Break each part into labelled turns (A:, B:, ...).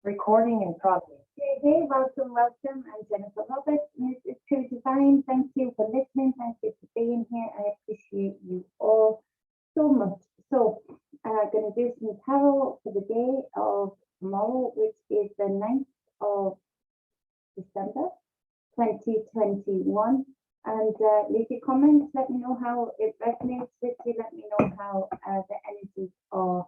A: Recording in progress.
B: Hey, welcome. I'm Jennifer Roberts, and this is True Divine. Thank you for listening. Thank you for being here. I appreciate you all so much. So, I'm going to do some tarot for the day of tomorrow, which is the 9th of December 2021. And leave your comments. Let me know how it resonates with you. Let me know how the energies are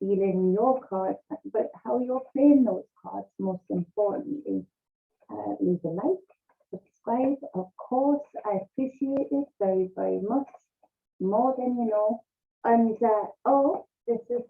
B: dealing your cards, but how you're playing those cards. Most importantly, leave a like, subscribe, of course. I appreciate it very, very much, more than you know. And this is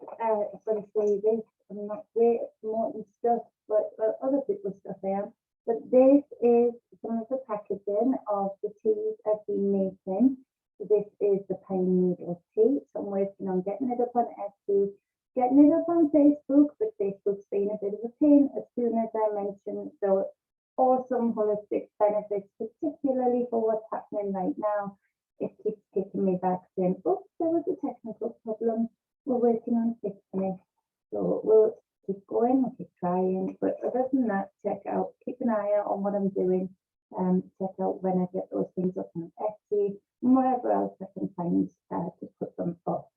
B: going to say this. I'm not great at promoting stuff, but other people's stuff I am. But this is some of the packaging of the teas I've been making. This is the pine needle tea. So I'm working on getting it up on Etsy, getting it up on Facebook, but Facebook's been a bit of a pain. As soon as I mentioned the awesome holistic benefits, particularly for what's happening right now, it keeps kicking me back saying, oops, there was a technical problem. We're working on fixing it. So we'll keep going, we'll keep trying. But other than that, keep an eye out on what I'm doing. Check out when I get those things up on Etsy and wherever else I can find to put them up.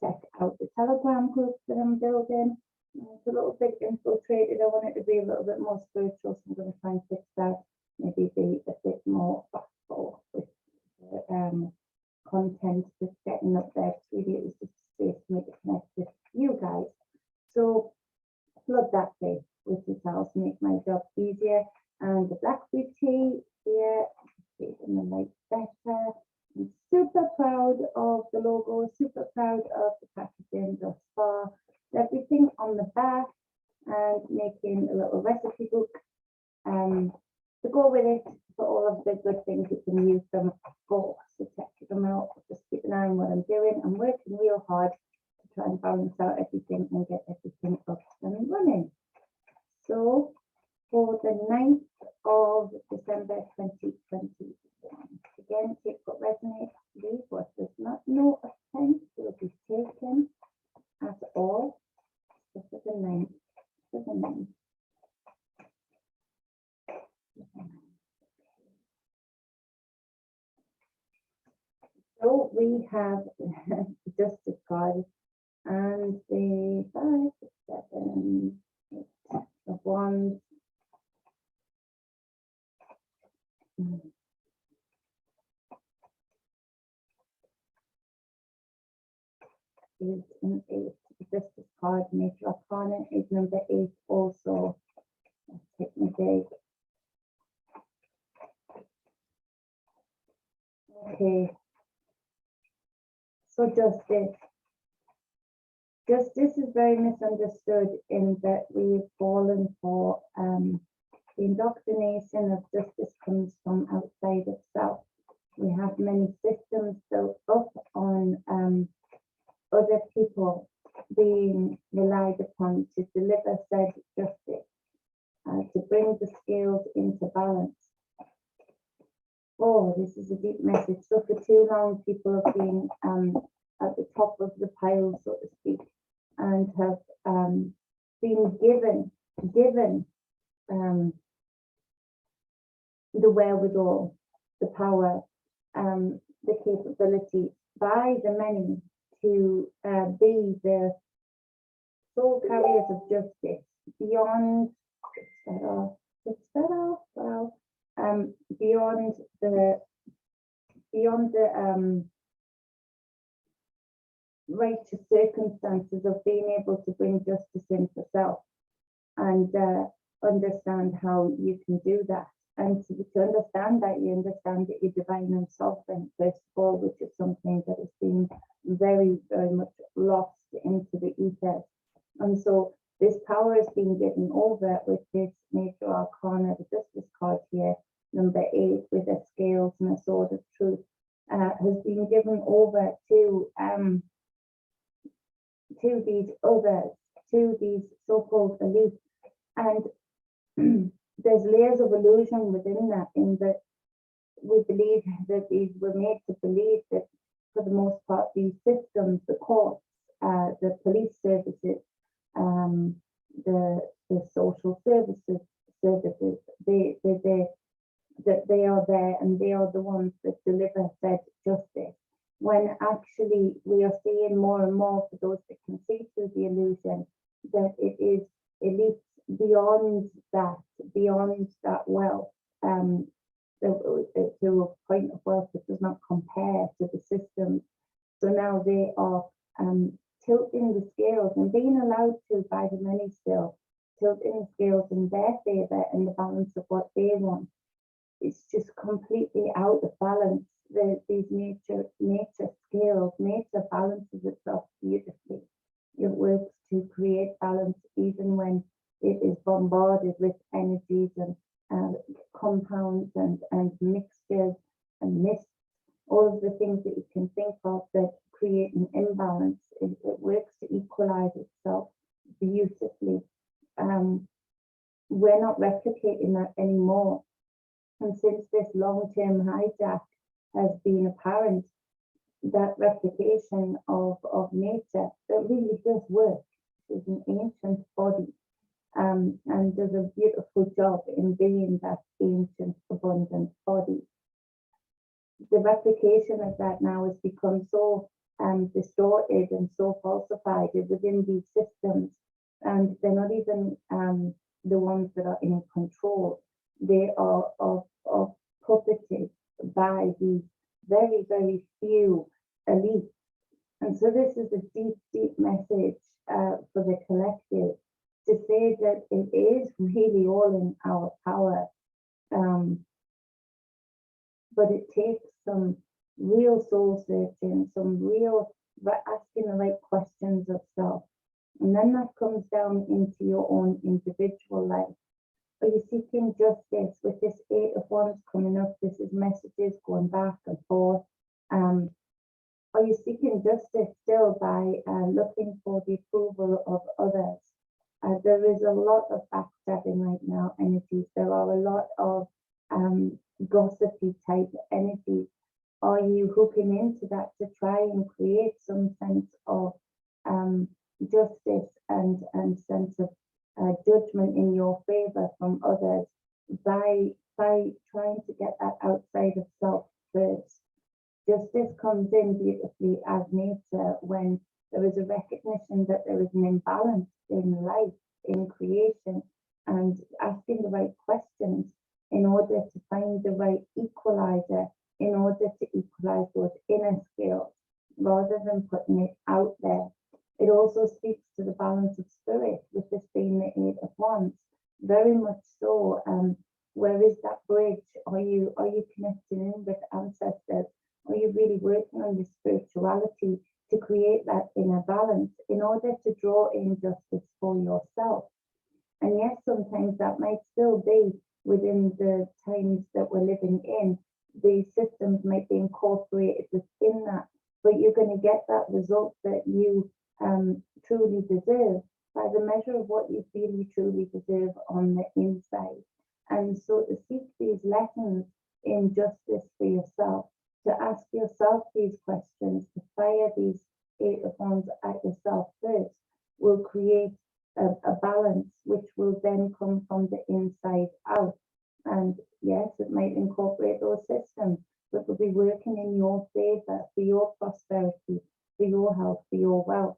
B: Check out the Telegram group that I'm building. It's a little bit infiltrated. I want it to be a little bit more spiritual, so I'm going to try and fix that. Maybe be a bit more thoughtful with the content that's getting up there. Really, it was just a space to make it connect with you guys. So flood that place with yourselves, make my job easier. And the blackberry tea here, in the light better. I'm super proud of the logo, super proud of the packaging thus far. Everything on the back, and making a little recipe book to go with it for all of the good things you can use them for. So check them out, just keep an eye on what I'm doing. I'm working real hard to try and balance out everything and get everything up and running. So for the 9th of December 2021. Again, take what resonates, leave what does not. No offense will be taken at all. So for the 9th, So we have the Justice card and the 5, 7, 8 of Wands. 8 and 8. The Justice card, Major Arcana, is number 8 also. Let's take my day. Okay. So justice. Justice is very misunderstood in that we've fallen for the indoctrination of justice comes from outside of self. We have many systems built up on other people being relied upon to deliver said justice, to bring the scales into balance. Oh, this is a deep message. So for too long, people have been at the top of the pile, so to speak, and have been given the wherewithal, the power, the capability by the many to be the sole carriers of justice beyond beyond the righteous circumstances of being able to bring justice in for self and understand how you can do that. And to understand that, you understand that you're divine and sovereign, first of all, which is something that has been very, very much lost into the ether. And so this power is being given over with this Major Arcana, the Justice card here, number 8, with a scales and a sword of truth, has been given over to these others, to these so-called elites. And there's layers of illusion within that, in that we believe that these were made to believe that for the most part these systems, the courts, the police services, the the social services, that they are there and they are the ones that deliver said justice. When actually we are seeing more and more, for those that can see through the illusion, that it is elites beyond that wealth, to a point of wealth that does not compare to the systems. So now they are tilting the scales and being allowed to by the many still, tilting the scales in their favor and the balance of what they want. It's just completely out of balance. These nature scales, nature balances itself beautifully. It works to create balance even when it is bombarded with energies and compounds and mixtures and mists, all of the things that you can think of that create an imbalance. It works to equalize itself beautifully. We're not replicating that anymore. And since this long-term hijack has been apparent, that replication of nature that really does work, is an ancient body, and does a beautiful job in being that ancient abundant body. The replication of that now has become so distorted and so falsified within these systems, and they're not even the ones that are in control. They are puppeted by these very, very few elites. And so this is a deep, deep message for the collective, to say that it is really all in our power. But it takes some real soul searching, some real asking the right questions of self. And then that comes down into your own individual life. Are you seeking justice? With this 8 of Wands coming up, this is messages going back and forth. Are you seeking justice still by looking for the approval of others? There is a lot of backstabbing right now energies. There are a lot of gossipy type energies. Are you hooking into that to try and create some sense of justice and sense of judgment in your favor from others by trying to get that outside of self first? Justice comes in beautifully as nature when there is a recognition that there is an imbalance in life, in creation, and asking the right questions in order to find the right equalizer, in order to equalize those inner scales, rather than putting it out there. It also speaks to the balance of spirit, with this being the 8 of Wands. Very much so. Where is that bridge? Are you connecting in with ancestors? Are you really working on your spirituality to create that inner balance in order to draw in justice for yourself? And yes, sometimes that might still be within the times that we're living in. The systems might be incorporated within that, but you're going to get that result that you truly deserve by the measure of what you feel you truly deserve on the inside. And so to seek these lessons in justice for yourself, to ask yourself these questions, to fire these 8 of Wands at yourself first, will create a balance which will then come from the inside out. And yes, it might incorporate those systems, but will be working in your favor, for your prosperity, for your health, for your wealth.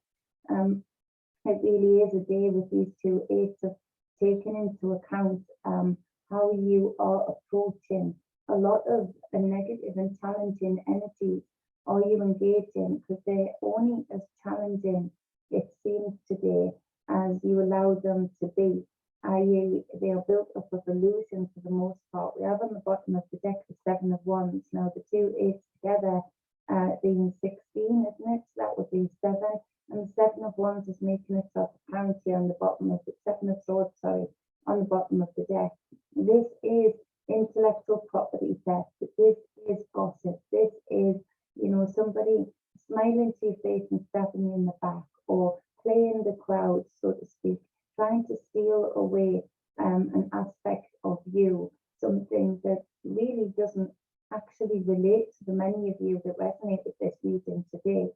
B: It really is a day with these 2 8s of taking into account how you are approaching a lot of negative and challenging energies. Are you engaging? Because they're only as challenging, it seems today, as you allow them to be. I.e., they are built up of illusion for the most part. We have on the bottom of the deck the 7 of Wands. Now the 2 8s together being 16, isn't it? So that would be 7. And the 7 of Wands is making itself apparent here on the bottom of the 7 of Swords, sorry, on the bottom of the deck. This is intellectual property theft. This is gossip. This is, somebody smiling to your face and stabbing you in the back, or playing the crowd, so to speak, trying to steal away an aspect of you, something that really doesn't actually relate to the many of you that resonate with this reading today.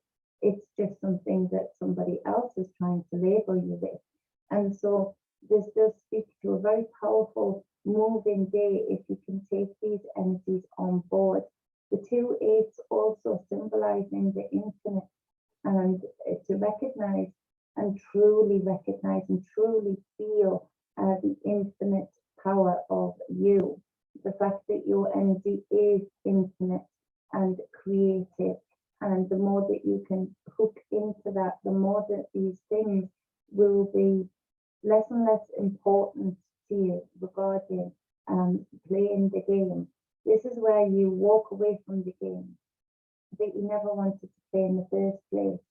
B: It's just something that somebody else is trying to label you with. And so this does speak to a very powerful moving day if you can take these energies on board. The 2/8 also symbolizing the infinite, and to recognize and truly feel the infinite power of you. The fact that your energy is infinite and creative, and the more that you can hook into that, the more that these things will be less and less important to you regarding playing the game. This is where you walk away from the game that you never wanted to play in the first place.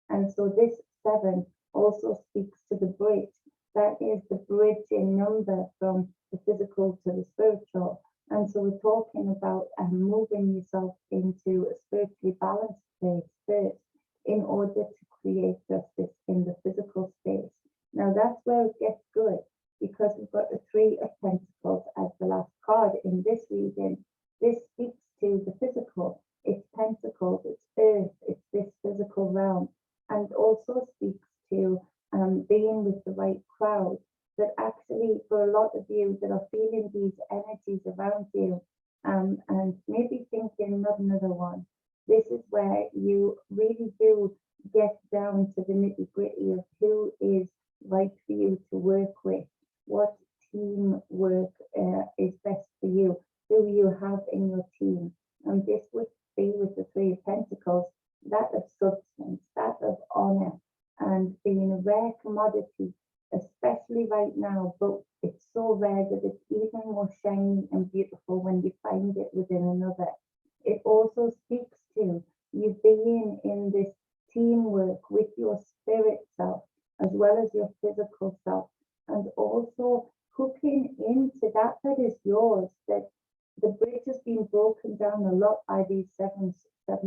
B: And so this 7 also speaks to the bridge. That is the bridging number from the physical to the spiritual. And so we're talking about moving yourself into a spiritually balanced place first in order to create justice in the physical space. Now that's where it gets good, because we've got the 3 of Pentacles as the last card in this reading. This speaks to the physical. It's Pentacles, it's Earth, it's this physical realm, and also speaks to being with the right crowd. That actually, for a lot of you that are feeling these energies around you, and maybe thinking not another one, this is where you really do get down to the nitty-gritty of who is right for you to work with, what teamwork is best for you, who you have in your team. And this would be with the 3 of Pentacles, that of substance, that of honor, and being a rare commodity, especially right now, but it's so rare that it's even more shiny and beautiful when you find it within another. It also speaks to you being in this teamwork with your spirit self, as well as your physical self, and also hooking into that is yours. That the bridge has been broken down a lot by these seven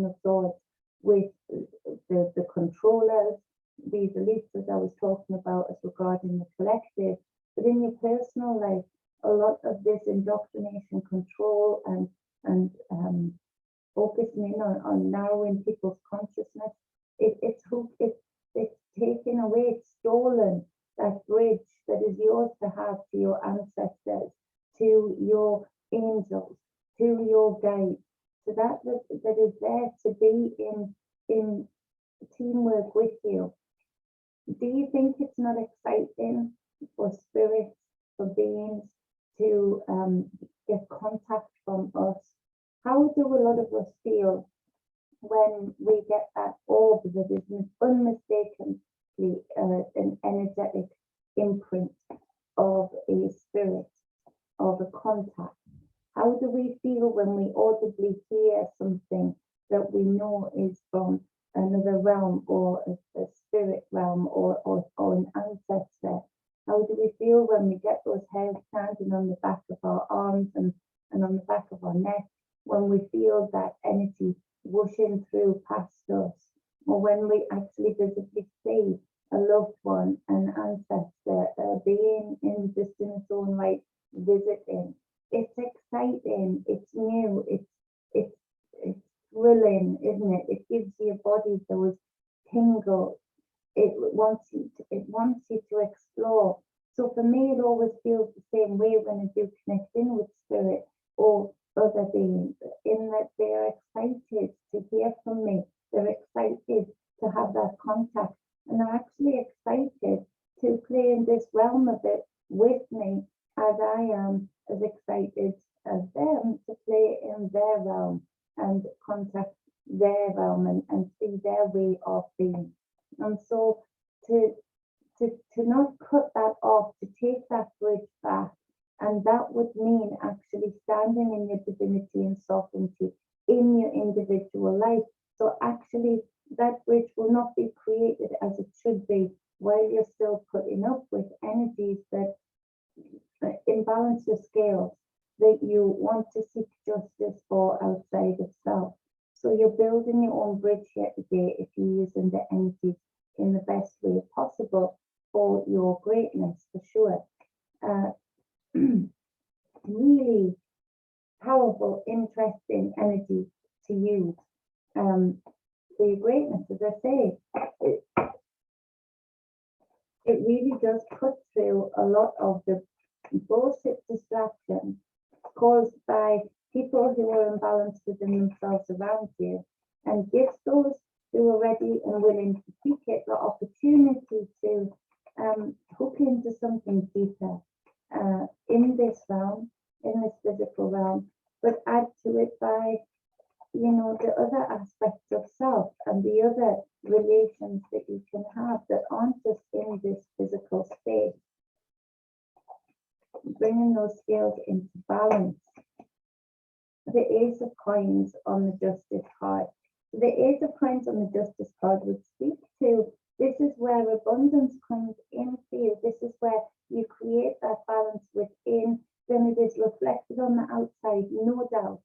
B: of swords with the controllers, these elites, as I was talking about, as regarding the collective. But in your personal life, a lot of this indoctrination, control, and focusing in on narrowing people's consciousness, it's taken away, it's stolen that bridge that is yours to have to your ancestors, to your angels, to your guides. So that is there to be in teamwork with you. Do you think it's not exciting for spirits, for beings to get contact from us? How do a lot of us feel when we get that orb that is unmistakably an energetic imprint of a spirit, of a contact? How do we feel when we audibly hear something that we know is from another realm, or a spirit realm, or an ancestor? How do we feel when we get those hairs standing on the back of our arms and on the back of our neck, when we feel that energy whooshing through past us, or when we actually visibly see a loved one, an ancestor, being in just in its own right, visiting? It's exciting, it's new, it's thrilling, isn't it? It gives your body those tingles. It wants you to explore. So for me, it always feels the same way when I do connect in with spirit or other beings, in that they are excited to hear from me. They're excited to have that contact, and they're actually excited to play in this realm of it with me, as I am as excited as them to play in their realm and contact their realm and see their way of being. And so to not cut that off, to take that bridge back, and that would mean actually standing in your divinity and sovereignty in your individual life. So actually that bridge will not be created as it should be while you're still putting up with energies that imbalance your scales, that you want to seek justice for outside of self. So you're building your own bridge here today if you're using the energies in the best way possible for your greatness, for sure. Really powerful, interesting energy to use for your greatness. As I say, it really does cut through a lot of the bullshit distractions caused by people who are imbalanced within themselves around you, and gives those who are ready and willing to seek it the opportunity to hook into something deeper in this realm, in this physical realm, but add to it by, you know, the other aspects of self and the other relations that you can have that aren't just in this physical space. Bringing those scales into balance. The Ace of Coins on the Justice card. So the Ace of Coins on the Justice card would speak to, this is where abundance comes in for you. This is where you create that balance within. Then it is reflected on the outside, no doubt.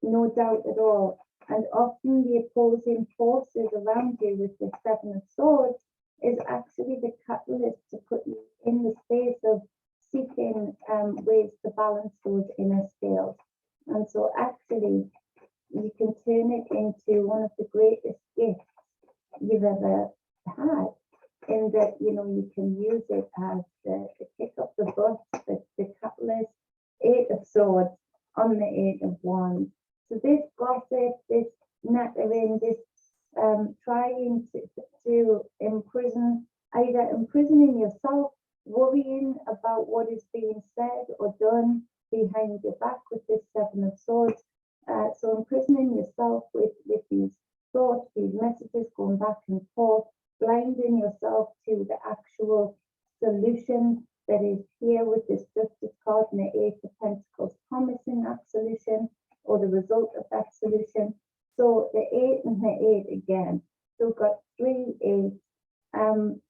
B: No doubt at all. And often the opposing forces around you with the Seven of Swords is actually the catalyst to put you in the space of seeking ways to balance those inner scales. And so actually you can turn it into one of the greatest gifts you've ever had, in that, you know, you can use it as the kick up the butt, the catalyst. Eight of Swords on the Eight of Wands. So this gossip, this nattering, this trying to imprison, either imprisoning yourself, worrying about what is being said or done behind your back with this Seven of Swords. So imprisoning yourself with these thoughts, these messages going back and forth, blinding yourself to the actual solution that is here with this Justice card and the Eight of Pentacles, promising that solution or the result of that solution. So the 8 and the 8 again. So we've got 3 8s.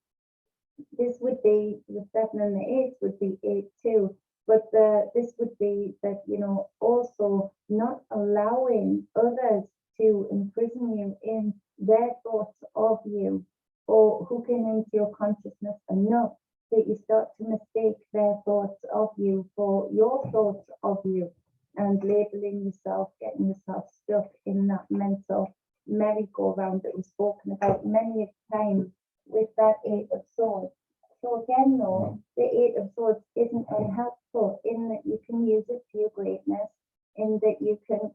B: This would be the 7 and the 8 would be 8 too. But this would be that, you know, also not allowing others to imprison you in their thoughts of you, or hooking into your consciousness enough that you start to mistake their thoughts of you for your thoughts of you, and labeling yourself, getting yourself stuck in that mental merry-go-round that was spoken about many a time with that Eight of Swords. So again, though, the Eight of Swords isn't unhelpful in that you can use it to your greatness, in that you can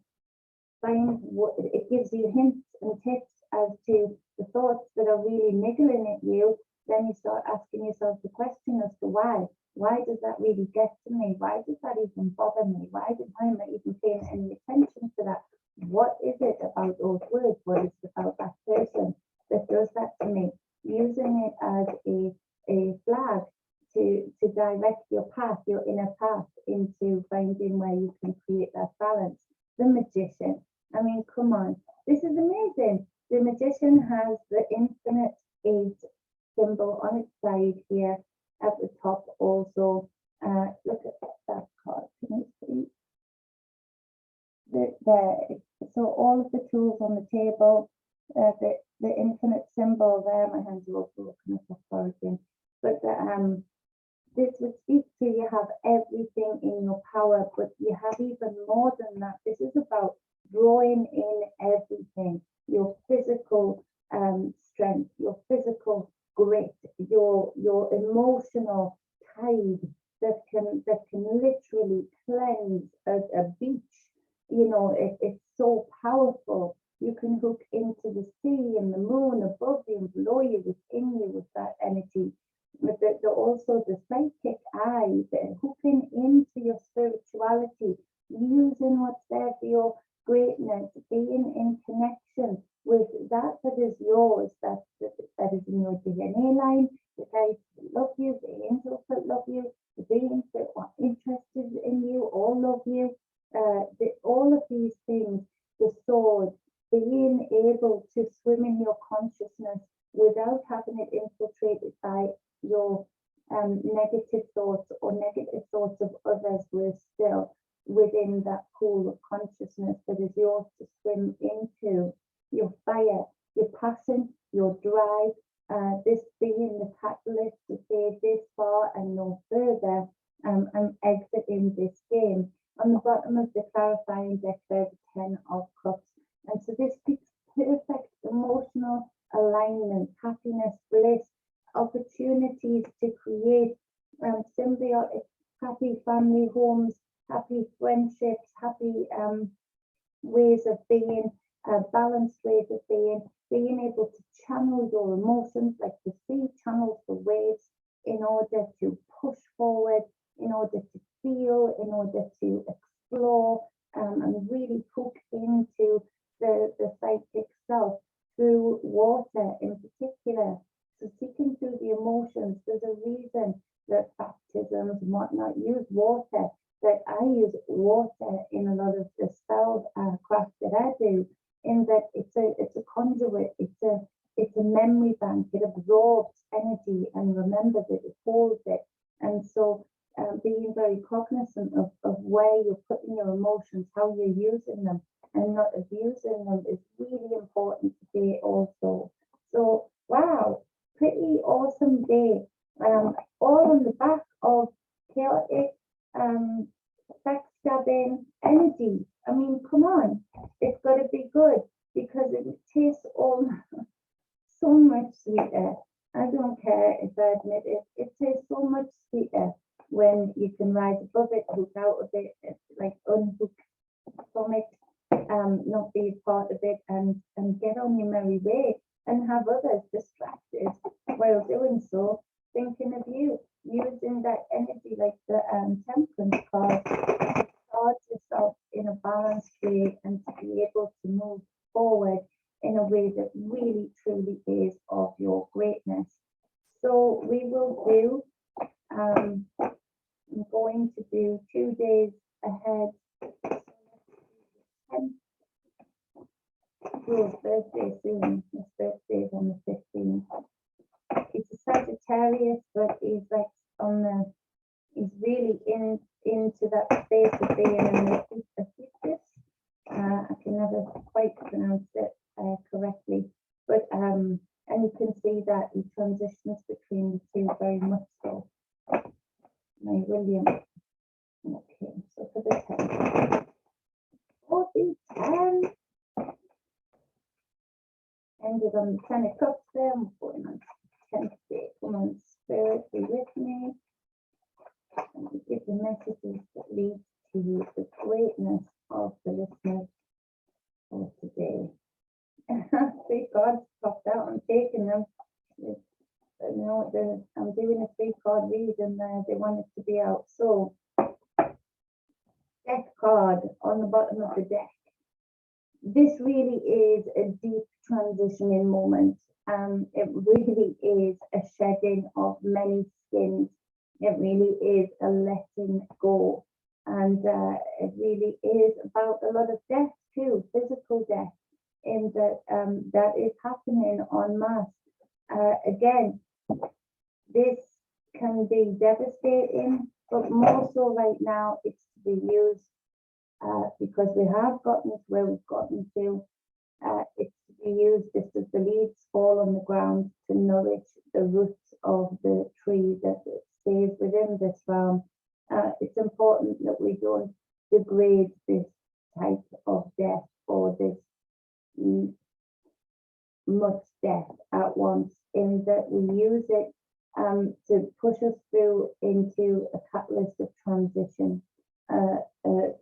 B: find what it gives you hints and tips as to the thoughts that are really niggling at you. Then you start asking yourself the question as to why. Why does that really get to me? Why does that even bother me? Why am I even paying any attention to that? What is it about those words? What is it about that person that does that to me? Using it as a flag to direct your path, your inner path, into finding where you can create that balance. The Magician. I mean, come on. This is amazing. The Magician has the infinite 8 symbol on its side here at the top also. Look at that card. Can you see? So all of the tools on the table, the infinite symbol there. My hands are also looking at the origin. But this would speak to you have everything in your power, but you have even more than that. This is about drawing in everything, your physical strength, your physical grit, your emotional tide that can literally cleanse a beach. You know, it's so powerful. You can hook into the sea and the moon above you and below you, within you, with that energy. But also the psychic eye, the hooking into your spirituality, using what's there for your greatness, being in connection with that is yours, that is in your DNA line, the guys that love you, the angels that love you, the beings that are interested in you, all love you. All of these things, the sword, being able to swim in your consciousness without having it infiltrated by your negative thoughts or negative thoughts of others. We're still within that pool of consciousness that is yours to swim into. Your fire, your passion, your drive, this being the catalyst to say this far and no further, and exiting this game. On the bottom of the clarifying deck there's the 10 of Cups, and so this speaks perfect emotional alignment, happiness, bliss, opportunity opportunities to create symbiotic, happy family homes, happy friendships, happy ways of being, balanced ways of being able to channel your emotions, like the sea channels the waves, in order to push forward, in order to feel, in order to explore, and really hook into the psychic self through water in particular. So seeking through the emotions, there's a reason that baptisms and whatnot use water, that I use water in a lot of the spell craft that I do, in that it's a conduit, it's a memory bank, it absorbs energy and remembers it, it holds it. And so being very cognizant of where you're putting your emotions, how you're using them and not abusing them is really important today also. So wow, pretty awesome day. All on the back of chaotic, backstabbing energy. I mean, come on, it's got to be good because it tastes so much sweeter. I don't care if I admit it, it tastes so much sweeter when you can rise above it, hook out of it, like unhook from it, not be part of it, and get on your merry way and have others distracted while doing so, thinking of you, using that energy like the temperance card to charge yourself in a balanced way and to be able to move forward in a way that really truly is of your greatness. So we will do, I'm going to do 2 days ahead. His birthday soon. His birthday is on the 15th. He's a Sagittarius, but he's like he's really into that space of being a Hephaestus. I can never quite pronounce it correctly, but and you can see that he transitions between the two very much so. My William. Okay, so for the 10. For the 10. Ended on the 10 of Cups there. I'm going on 10th day. Come on, Spirit, be with me. And give the messages that lead to the greatness of the listeners for today. Three cards popped out. I'm taking them. You know, I'm doing a 3-card read and they want it to be out. So, Death card on the bottom of the deck. This really is a deep transitioning moment. It really is a shedding of many skins. It really is a letting go. And it really is about a lot of death too, physical death, in that that is happening en masse. Again, this can be devastating, but more so right now, it's to be used because we have gotten to where we've gotten to. It's to be used just as the leaves fall on the ground to nourish the roots of the tree that stays within this realm. It's important that we don't degrade this type of death or this much death at once, in that we use it to push us through into a catalyst of transition, a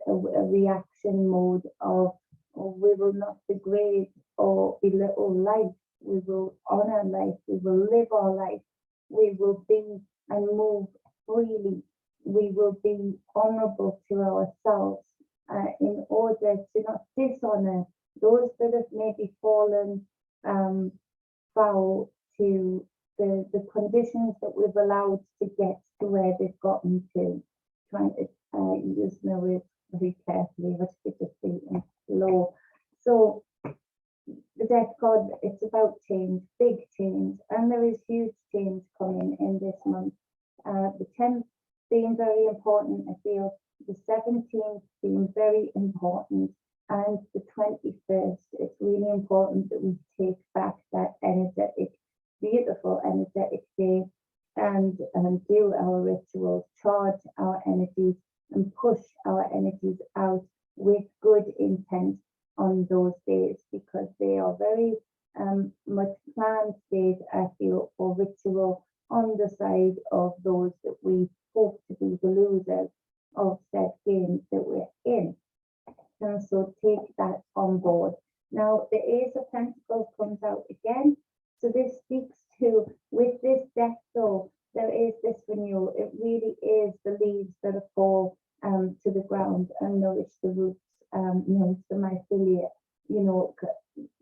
B: reaction mode of we will not degrade or belittle life. We will honor life. We will live our life. We will be and move freely. We will be honorable to ourselves in order to not dishonor those that have maybe fallen foul to the conditions that we've allowed to get to where they've gotten to. Trying to use my words very carefully, but it's just being slow. So the death card, it's about change, big change, and there is huge change coming in this month. The 10th being very important, I feel. The 17th being very important, and the 21st, it's really important that we take back that energetic, beautiful energetic day and do our rituals, charge our energies and push our energies out with good intent on those days, because they are very much planned days, I feel, for ritual, on the side of those that we hope to be the losers of said games that we're in. And so take that on board. Now, the Ace of Pentacles comes out again. So this speaks to, with this death though, there is this renewal. It really is the leaves that fall to the ground and nourish the roots, nourish the mycelia. You know,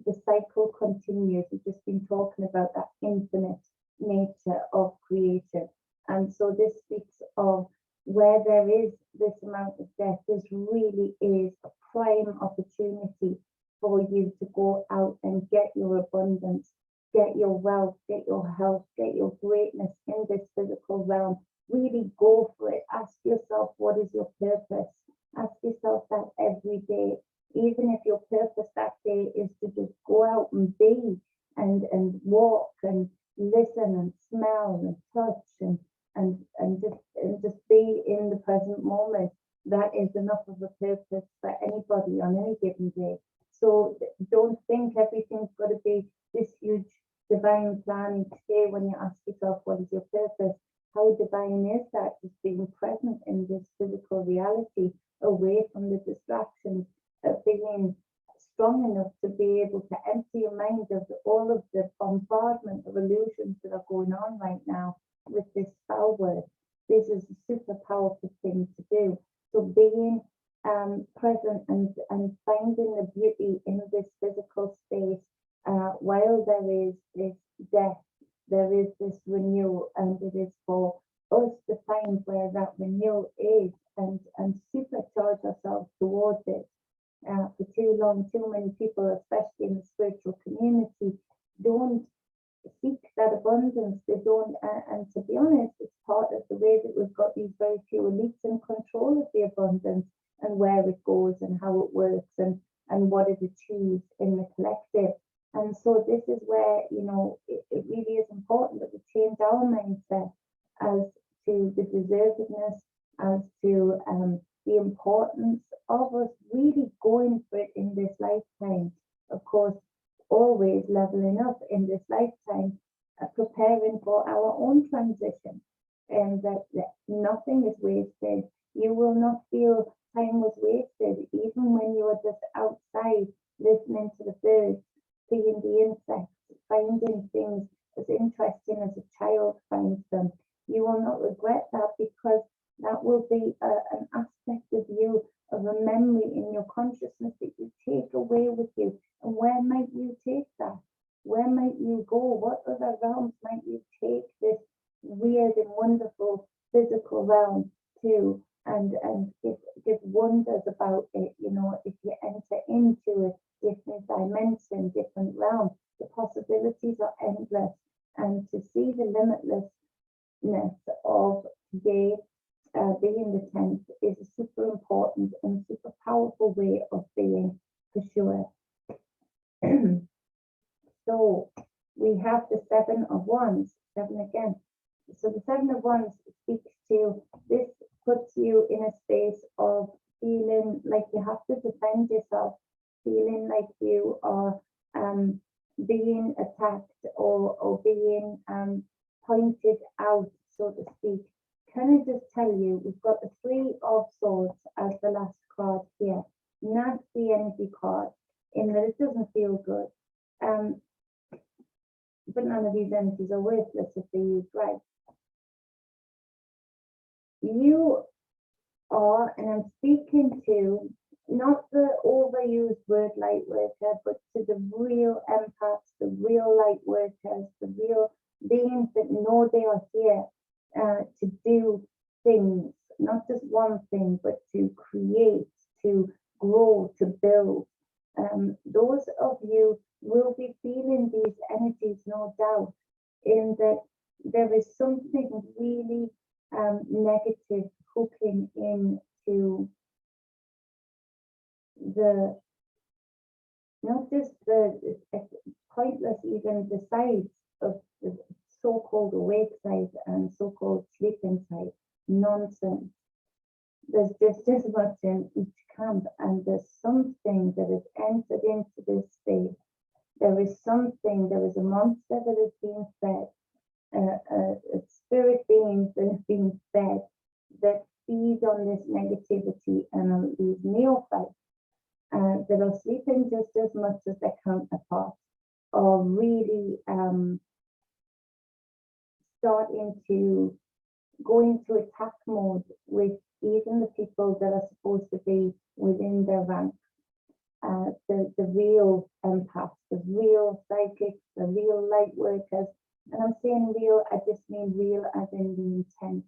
B: the cycle continues. We've just been talking about that infinite nature of creation. And so this speaks of where there is this amount of death, this really is a prime opportunity for you to go out and get your abundance, get your wealth, get your health, get your greatness in this physical realm. Really go for it. Ask yourself, what is your purpose? Ask yourself that every day. Even if your purpose that day is to just go out and be and walk and listen and smell and touch and just be in the present moment, that is enough of a purpose for anybody on any given day. So don't think everything's got to be this huge divine plan each day when you ask yourself, what is your purpose? How divine is that? Just being present in this physical reality, away from the distractions, of being strong enough to be able to empty your mind of all of the bombardment of illusions that are going on right now with this spell word. This is a super powerful thing to do. So being present and finding the beauty in this physical space, while there is this death, there is this renewal, and it is for us to find where that renewal is and supercharge ourselves towards it. For too long, too many people, especially in the spiritual community, don't seek that abundance. They don't, and to be honest, it's part of the way that we've got these very few elites in control of the abundance and where it goes and how it works and what it achieves in the collective. And so this is where, you know, it really is important that we change our mindset as to the deservedness, as to the importance of us really going for it in this lifetime. Of course, always leveling up in this lifetime, preparing for our own transition, and that nothing is wasted. You will not feel time was wasted, even when you are just outside listening to the birds, seeing the insects, finding things as interesting as a child finds them. You will not regret that, because that will be an aspect of you, of a memory in your consciousness that you take away with you. And where might you take that? Where might you go? What other realms might you take this weird and wonderful physical realm to, and give wonders about it? You know, if you enter into a different dimension, different realm, the possibilities are endless. And to see the limitlessness of today, being the 10th, is a super important and super powerful way of being, for sure. So we have the 7 of Wands, 7 again. So the 7 of Wands speaks to, this puts you in a space of feeling like you have to defend yourself, feeling like you are being attacked or being pointed out, so to speak. Can I just tell you, we've got the 3 of Swords as the last card here. Nasty energy card, in that it doesn't feel good. But none of these energies are worthless if they're used right. You are, and I'm speaking to not the overused word light worker, but to the real empaths, the real light workers, the real beings that know they are here to do things, not just one thing, but to create, to grow, to build. Those of you will be feeling these energies, no doubt, in that there is something really negative hooking into the, not just the pointless, even the sides of the so-called awake side and so-called sleeping side. Nonsense. There's just as much in each camp, and there's something that has entered into this space. There is something, there is a monster that is being fed, spirit beings that have been fed, that feed on this negativity and on these neophytes that are sleeping just as much as their counterparts, or really starting to go into attack mode with even the people that are supposed to be within their ranks. The real empaths, the real psychics, the real light workers. And I'm saying real, I just mean real as in the intent,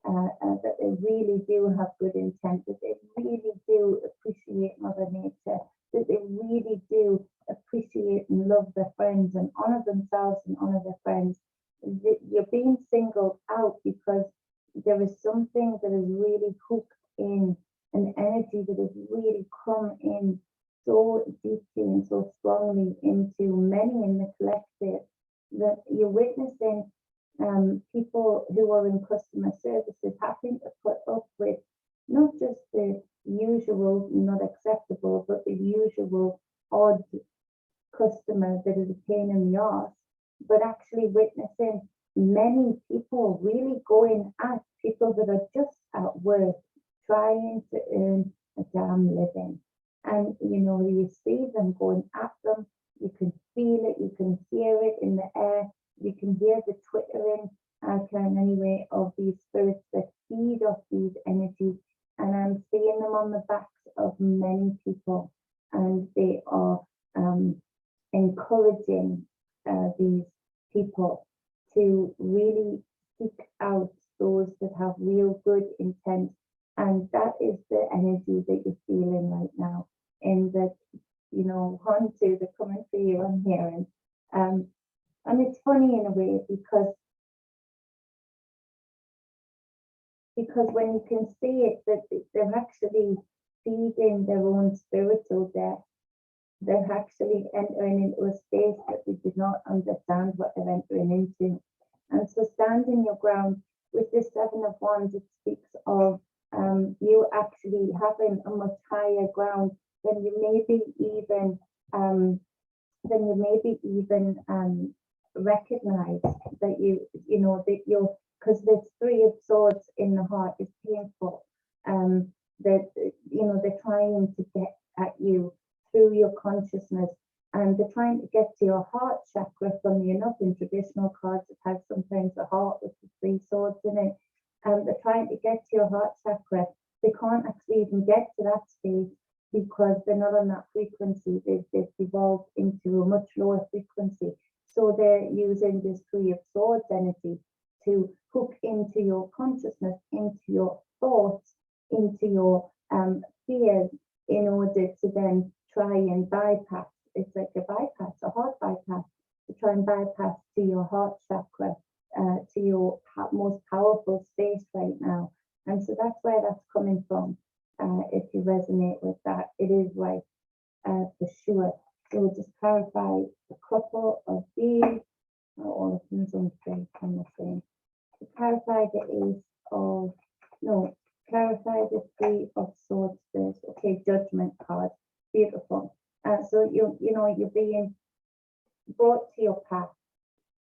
B: that they really do have good intent, that they really do appreciate Mother Nature, that they really do appreciate and love their friends and honor themselves and honor their friends. You're being singled out because there is something that is really hooked in, an energy that has really come in so deeply and so strongly into many in the collective, that you're witnessing people who are in customer services having to put up with not just the usual not acceptable, but the usual odd customer that is a pain in the arse, but actually witnessing many people really going at people that are just at work trying to earn a damn living. And you see them going at them, you can feel it, you can hear it in the air, you can hear the twittering, anyway, of these spirits that feed off these energies. And I'm seeing them on the backs of many people, and they are encouraging these people to really seek out those that have real good intent. And that is the energy that you're feeling right now. And that, 1, 2, they're coming for you, I'm hearing. And it's funny in a way because when you can see it, that they're actually feeding their own spiritual death. They're actually entering into a space that we did not understand what they're entering into. And so standing your ground with this 7 of Wands, it speaks of you actually having a much higher ground than you maybe even recognize that that you're, because this 3 of Swords in the heart is painful. That they're trying to get at you through your consciousness, and they're trying to get to your heart chakra. Funnily enough, in traditional cards, it has sometimes the heart with the 3 swords in it. They're trying to get to your heart chakra. They can't actually even get to that space because they're not on that frequency. They've evolved into a much lower frequency. So they're using this 3 of Swords energy to hook into your consciousness, into your thoughts, into your fears, in order to then try and bypass. It's like a bypass, a heart bypass, to try and bypass to your heart chakra, to your most powerful space right now. And so that's where that's coming from. If you resonate with that, it is right, for sure. So we'll just clarify a couple of these, all of them on the same. To clarify clarify the 3 of Swords first. Okay, Judgment card, beautiful. So you're being brought to your path.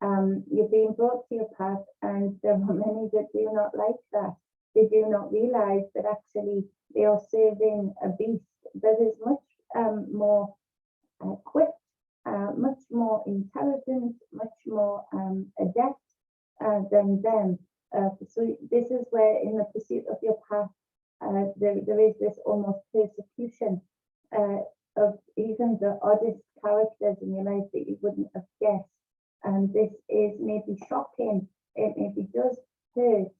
B: You're being brought to your path, and there are many that do not like that. They do not realize that actually they are serving a beast that is much more quick, much more intelligent, much more adept than them. So this is where, in the pursuit of your path, there is this almost persecution of even the oddest characters in your life that you wouldn't have guessed. And this is maybe shocking. It maybe does hurt.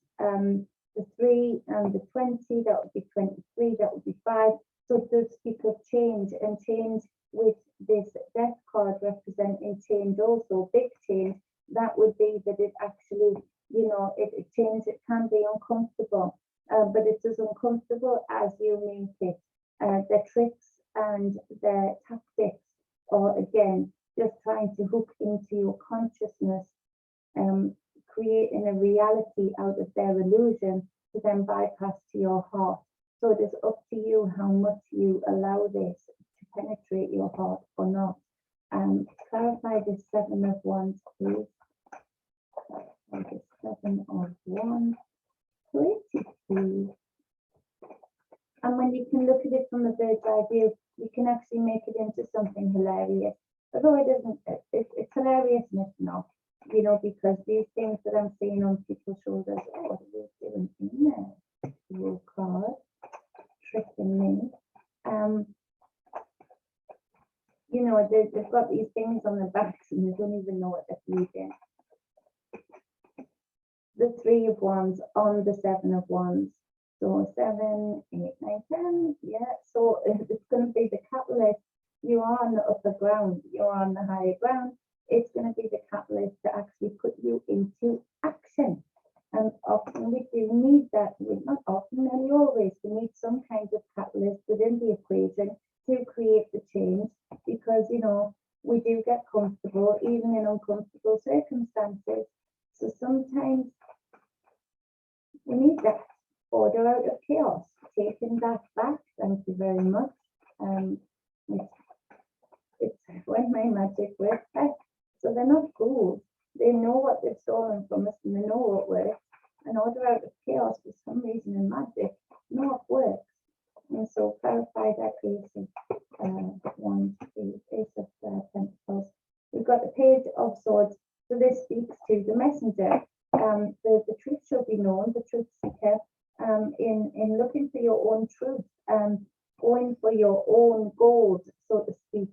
B: The 3 and the 20, that would be 23, that would be 5. So it does speak of change, and change with this Death card representing change also, big change. That would be that it actually, change, it can be uncomfortable, but it's as uncomfortable as you make it. The tricks and the tactics are, again, just trying to hook into your consciousness, creating a reality out of their illusion to then bypass to your heart. So it is up to you how much you allow this to penetrate your heart or not. Clarify this 7 of Wands, please. or the 7 of Wands, 23. And when you can look at it from a bird's eye view, you can actually make it into something hilarious. Although it isn't, it's hilarious and it's not, you know, because these things that I'm seeing on people's shoulders, oh, what are they doing in there? Your card, tricking me. You know, they've got these things on the backs and they don't even know what they're reading. The 3 of Wands on the 7 of Wands. So 7, 8, 9, 10, yeah. So it's going to be the catalyst. You are on the upper ground, you're on the higher ground. It's going to be the catalyst to actually put you into action. And often we do need that, not often, nearly always, we need some kind of catalyst within the equation to create the change, because, you know, we do get comfortable even in uncomfortable circumstances. So sometimes we need that order out of chaos, taking that back. Thank you very much. It's when my magic works best. So they're not fools. They know what they've stolen from us and they know what works. And order out of chaos, for some reason in magic, not works. And so clarify that creation. 1, 2, Ace of Pentacles. We've got the Page of Swords. So this speaks to the messenger. The truth shall be known, the truth seeker, in looking for your own truth, going for your own gold, so to speak,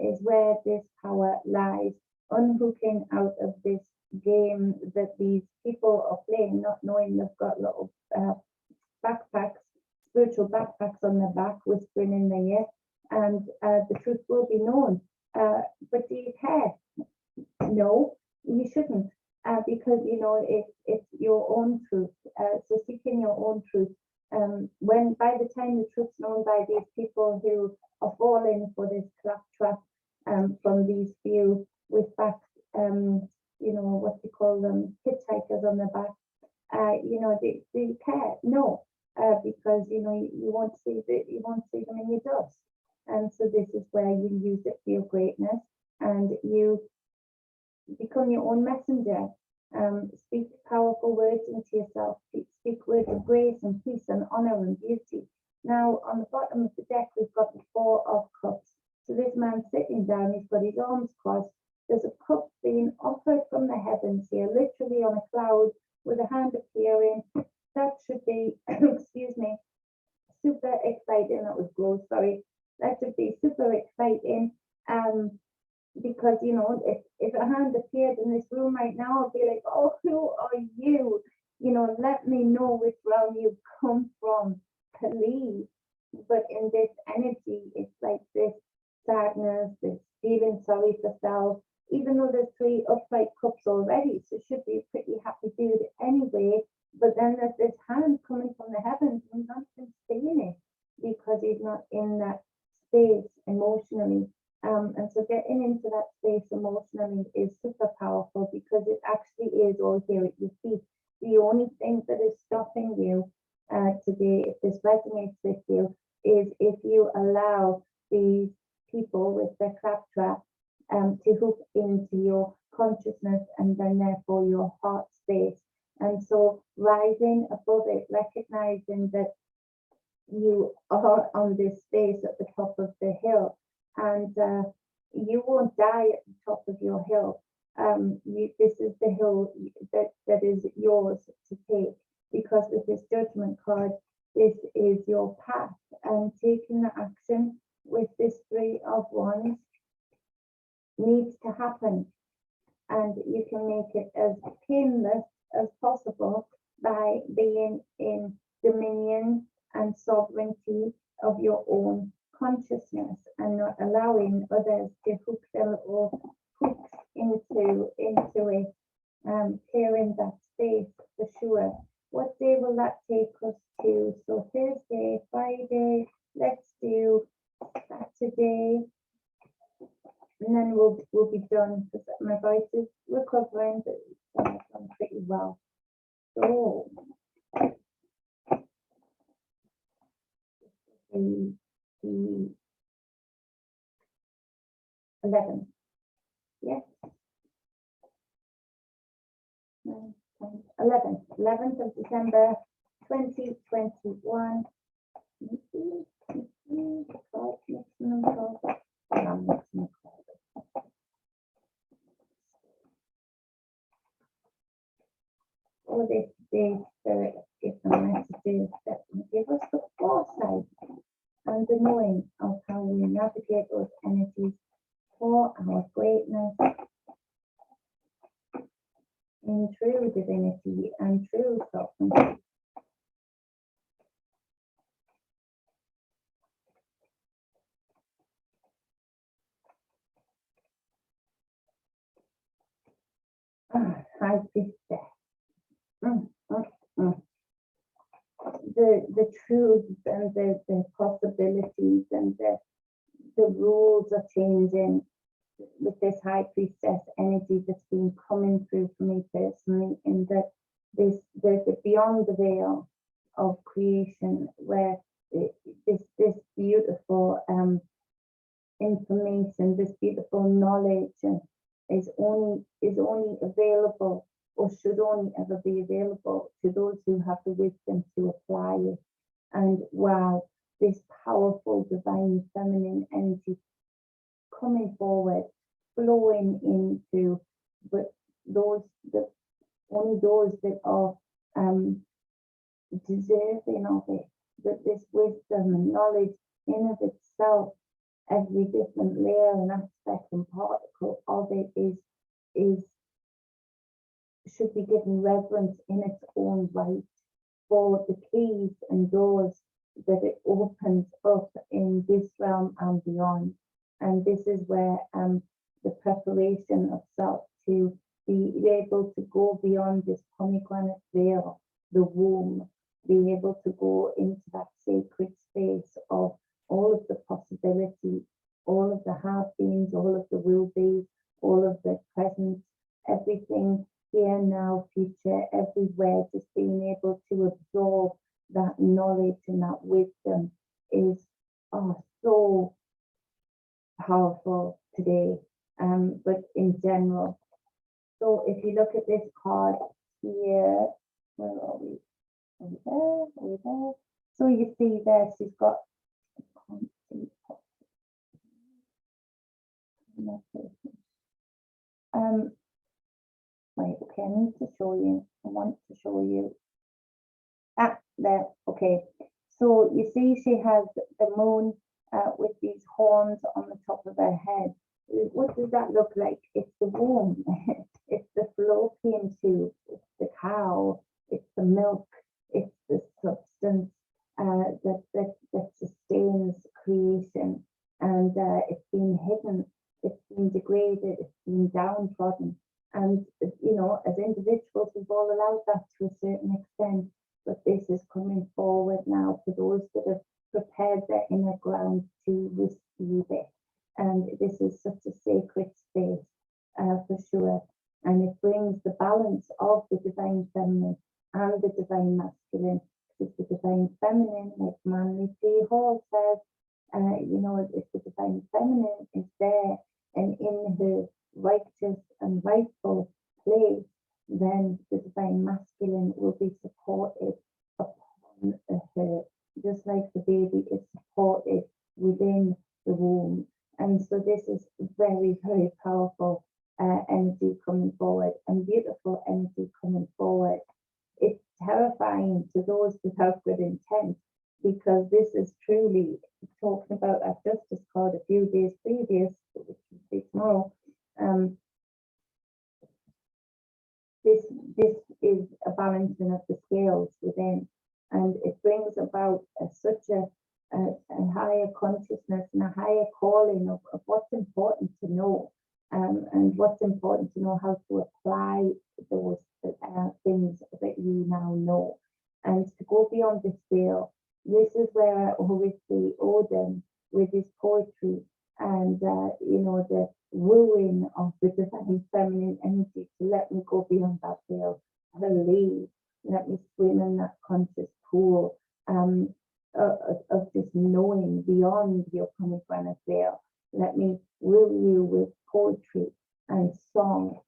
B: is where this power lies. Unhooking out of this game that these people are playing, not knowing they've got little backpacks, spiritual backpacks on their back, whispering in their ear, and the truth will be known. But do you care? No, you shouldn't. Because, you know, it's your own truth. So seeking your own truth. When by the time the truth's known by these people who are falling for this trap from these few with backs, you know, what you call them, hitchhikers on the back, you know, do you care? No, because, you know, you won't see them in your dust. And so this is where you use it for your greatness, and you become your own messenger. Speak powerful words into yourself. Speak words of grace and peace and honor and beauty. Now, on the bottom of the deck, we've got the 4 of Cups. So this man sitting down, he's got his arms crossed. There's a cup being offered from the heavens here, literally on a cloud with a hand appearing. That should be, excuse me, super exciting. That was gross, sorry. That should be super exciting. Because, you know, if a hand appeared in this room right now, I'd be like, oh, who are you? You know, let me know which realm you come from, please. But in this energy, it's like this sadness, this feeling sorry for self, even though there's 3 upright cups already, so should be a pretty happy dude anyway. But then there's this hand coming from the heavens, and he's not even seeing it because he's not in that space emotionally. And so getting into that space emotionally is super powerful, because it actually is all here at your feet. The only thing that is stopping you today, if this resonates with you, is if you allow these people with their claptrap to hook into your consciousness and then therefore your heart space. And so rising above it, recognizing that you are on this space at the top of the hill, and you won't die at the top of your hill. This is the hill that is yours to take, because with this Judgment card, this is your path, and taking the action with this 3 of Wands needs to happen, and you can make it as painless as possible by being in dominion and sovereignty of your own consciousness, and not allowing others to hook their little hooks into it, clearing that space for sure. What day will that take us to? So Thursday, Friday, let's do Saturday, and then we'll be done, because my voice is recovering, but it's done pretty well. So the 11th, yes. 11th of December 2021. For this day, Spirit, give them messages that will give us the foresight and the knowing of how we navigate those energies for our greatness in true divinity and true sovereignty. High Priestess. The truths and the possibilities and the rules are changing with this High Priestess energy that's been coming through for me personally, in that the beyond the veil of creation, where this beautiful information, this beautiful knowledge is only available, or should only ever be available, to those who have the wisdom to apply it. And wow, this powerful divine feminine energy coming forward, flowing into, but only those that are deserving of it, that this wisdom and knowledge in of itself, every different layer and aspect and particle of it should be given reverence in its own right, for the keys and doors that it opens up in this realm and beyond. And this is where the preparation of self to be able to go beyond this pomegranate veil, the womb, be able to go into that sacred space of all of the possibilities, all of the have-beens, all of the will-be's, all of the present, everything here, now, future, everywhere, just being able to absorb that knowledge and that wisdom is so powerful today, but in general. So if you look at this card here, where are we? Are we there? Are we there? So you see there, she's got right, okay, I need to show you. I want to show you. There, okay. So you see she has the moon with these horns on the top of her head. What does that look like? It's the womb, it's the fallopian tube, it's the cow, it's the milk, it's the substance that sustains creation, and it's been hidden, it's been degraded, it's been downtrodden, and you know, as individuals, we've all allowed that to a certain extent. But this is coming forward now for those that have prepared their inner ground to receive it. And this is such a sacred space for sure. And it brings the balance of the divine feminine and the divine masculine. Because the divine feminine, like Manly P. Hall says, you know, if the divine feminine is there and in her righteous and rightful place, then the divine masculine will be supported upon her, just like the baby is supported within the womb. And so this is very, very powerful energy coming forward, and beautiful energy coming forward. It's terrifying to those that have good intent, because this is truly talking about that justice card a few days previous, which will be tomorrow. This is a balancing of the scales within, and it brings about such a higher consciousness and a higher calling of what's important to know, and what's important to know how to apply those things that you now know, and to go beyond this veil. This is where I always see Odin with his poetry and you know, the wooing of the divine feminine energy to let me go beyond that veil, believe, let me swim in that conscious pool of just knowing beyond your pomegranate veil. Let me woo you with poetry and song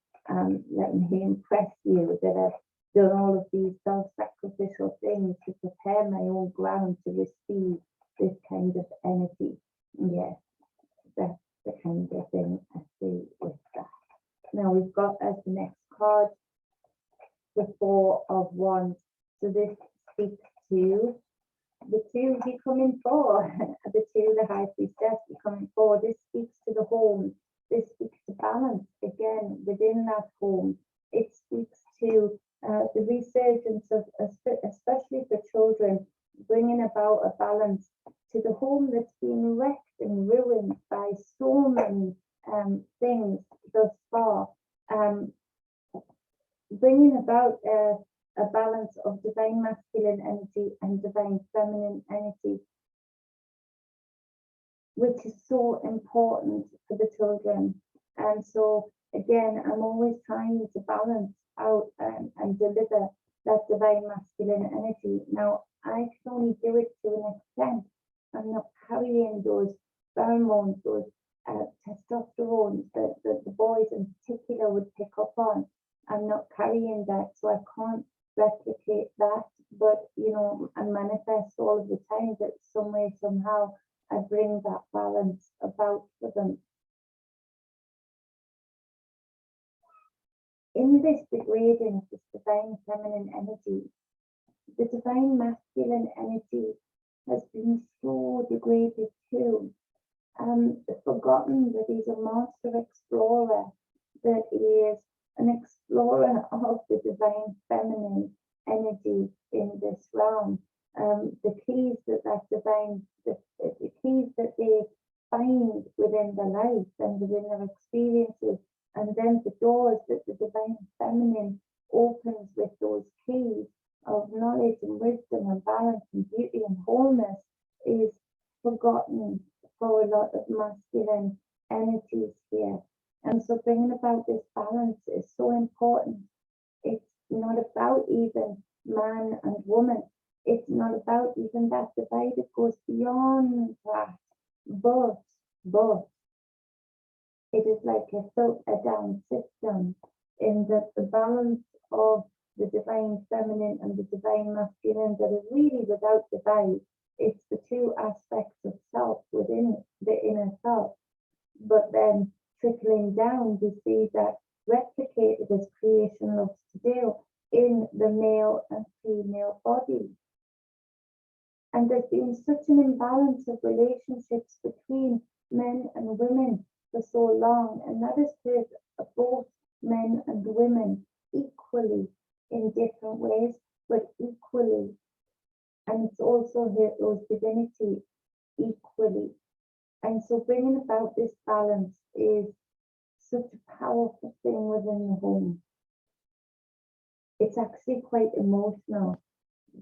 B: let me impress you that I've done all of these self-sacrificial things to prepare my own ground to receive this kind of energy. Yes, that's the kind of thing I see with that. Now we've got as the next card the Four of Wands. So this speaks to the two becoming four, the two, the High Priestess becoming four. This speaks to the home. This speaks to balance again within that home. It speaks to the resurgence of, especially for children, bringing about a balance to the home that's been wrecked and ruined by so many things thus far. Bringing about a balance of divine masculine energy and divine feminine energy, which is so important for the children. And so again, I'm always trying to balance out and deliver that divine masculine energy. Now, I can only do it to an extent. I'm not carrying those pheromones, those testosterone that the boys in particular would pick up on. I'm not carrying that, so I can't replicate that, but you know, I manifest all of the time that some way, somehow, I bring that balance about for them. In this degrading of this divine feminine energy, the divine masculine energy has been so degraded too. Forgotten that he's a master explorer, that he is an explorer of the divine feminine energy in this realm. The keys that divine, the keys that they find within their life and within their experiences, and then the doors that the divine feminine opens with those keys of knowledge and wisdom and balance and beauty and wholeness is forgotten for a lot of masculine energies here. And so bringing about this balance is so important. It's not about even man and woman. It's not about even that divide. It goes beyond that. But it is like a filter down system in that the balance of the divine feminine and the divine masculine that is really without divide. It's the two aspects of self within the inner self. But then trickling down, we see that replicated as creation loves to do in the male and female body. And there's been such an imbalance of relationships between men and women for so long, and that has hurt both men and women equally in different ways, but equally. And it's also hurt those divinity equally. And so bringing about this balance is such a powerful thing within the home. It's actually quite emotional